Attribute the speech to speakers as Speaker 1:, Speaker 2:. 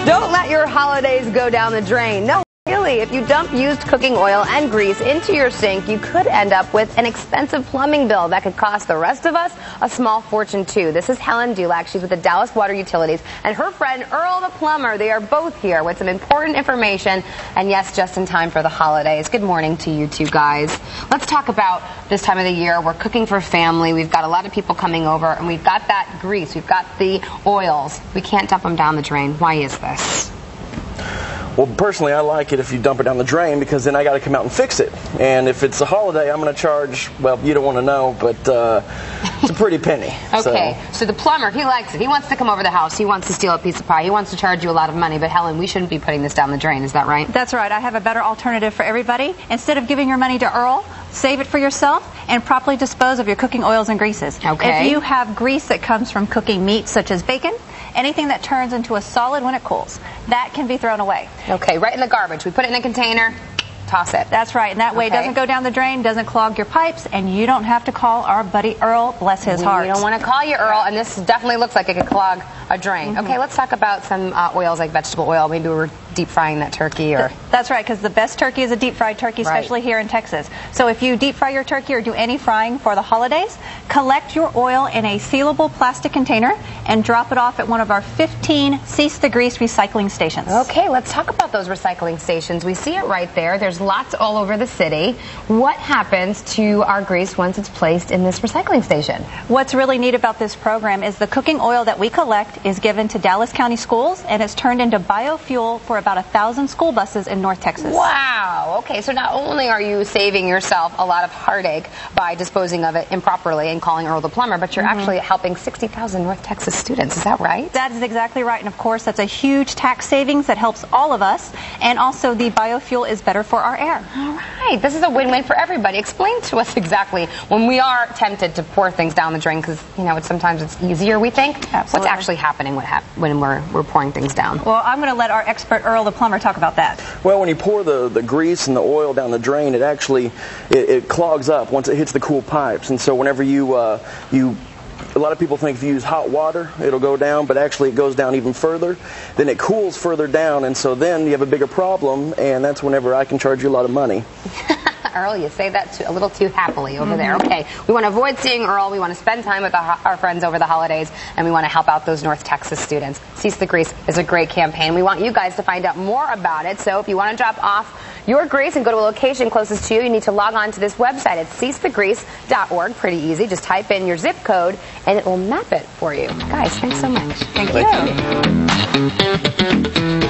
Speaker 1: Don't let your holidays go down the drain. No, really, if you dump used cooking oil and grease into your sink, you could end up with an expensive plumbing bill that could cost the rest of us a small fortune, too. This is Helen Dulac. She's with the Dallas Water Utilities, and her friend Earl the plumber. They are both here with some important information, and yes, just in time for the holidays. Good morning to you two guys. Let's talk about this time of the year. We're cooking for family. We've got a lot of people coming over, and we've got that grease. We've got the oils. We can't dump them down the drain. Why is this?
Speaker 2: Well, personally, I like it if you dump it down the drain, because then I got to come out and fix it. And if it's a holiday, I'm going to charge, well, you don't want to know, but it's a pretty penny.
Speaker 1: Okay, so the plumber, he likes it. He wants to come over the house. He wants to steal a piece of pie. He wants to charge you a lot of money. But Helen, we shouldn't be putting this down the drain. Is that right?
Speaker 3: That's right. I have a better alternative for everybody. Instead of giving your money to Earl, save it for yourself and properly dispose of your cooking oils and greases.
Speaker 1: Okay.
Speaker 3: If you have grease that comes from cooking meat, such as bacon, anything that turns into a solid when it cools, that can be thrown away.
Speaker 1: Okay, right in the garbage. We put it in a container, toss it.
Speaker 3: That's right, and that way it doesn't go down the drain, doesn't clog your pipes, and you don't have to call our buddy Earl, bless his heart.
Speaker 1: We don't want to call you Earl, and this definitely looks like it could clog a drain. Okay, let's talk about some oils like vegetable oil. Maybe we're deep frying that turkey. Or
Speaker 3: That's right, because the best turkey is a deep fried turkey, especially here in Texas. So if you deep fry your turkey or do any frying for the holidays, collect your oil in a sealable plastic container and drop it off at one of our 15 Cease the Grease recycling stations.
Speaker 1: Okay, let's talk about those recycling stations. We see it right there. There's lots all over the city. What happens to our grease once it's placed in this recycling station?
Speaker 3: What's really neat about this program is the cooking oil that we collect is given to Dallas County schools, and it's turned into biofuel for about 1,000 school buses in North Texas.
Speaker 1: Wow. Okay, so not only are you saving yourself a lot of heartache by disposing of it improperly and calling Earl the plumber, but you're actually helping 60,000 North Texas students. Is that right?
Speaker 3: That is exactly right, and of course that's a huge tax savings that helps all of us, and also the biofuel is better for our air.
Speaker 1: All right, this is a win-win for everybody. Explain to us exactly when we are tempted to pour things down the drain, because sometimes it's easier, we think.
Speaker 3: Absolutely.
Speaker 1: What's actually happening when we're pouring things down?
Speaker 3: Well, I'm going to let our expert Earl the plumber talk about that.
Speaker 2: Well, when you pour the grease and the oil down the drain, it actually it clogs up once it hits the cool pipes. And so whenever a lot of people think if you use hot water, it'll go down, but actually it goes down even further. Then it cools further down, and so then you have a bigger problem, and that's whenever I can charge you a lot of money.
Speaker 1: Earl, you say that a little too happily over there. Okay, we want to avoid seeing Earl. We want to spend time with our friends over the holidays, and we want to help out those North Texas students. Cease the Grease is a great campaign. We want you guys to find out more about it. So if you want to drop off your grease and go to a location closest to you, you need to log on to this website at ceasethegrease.org. Pretty easy. Just type in your zip code, and it will map it for you. Guys, thanks so much.
Speaker 3: Thank you.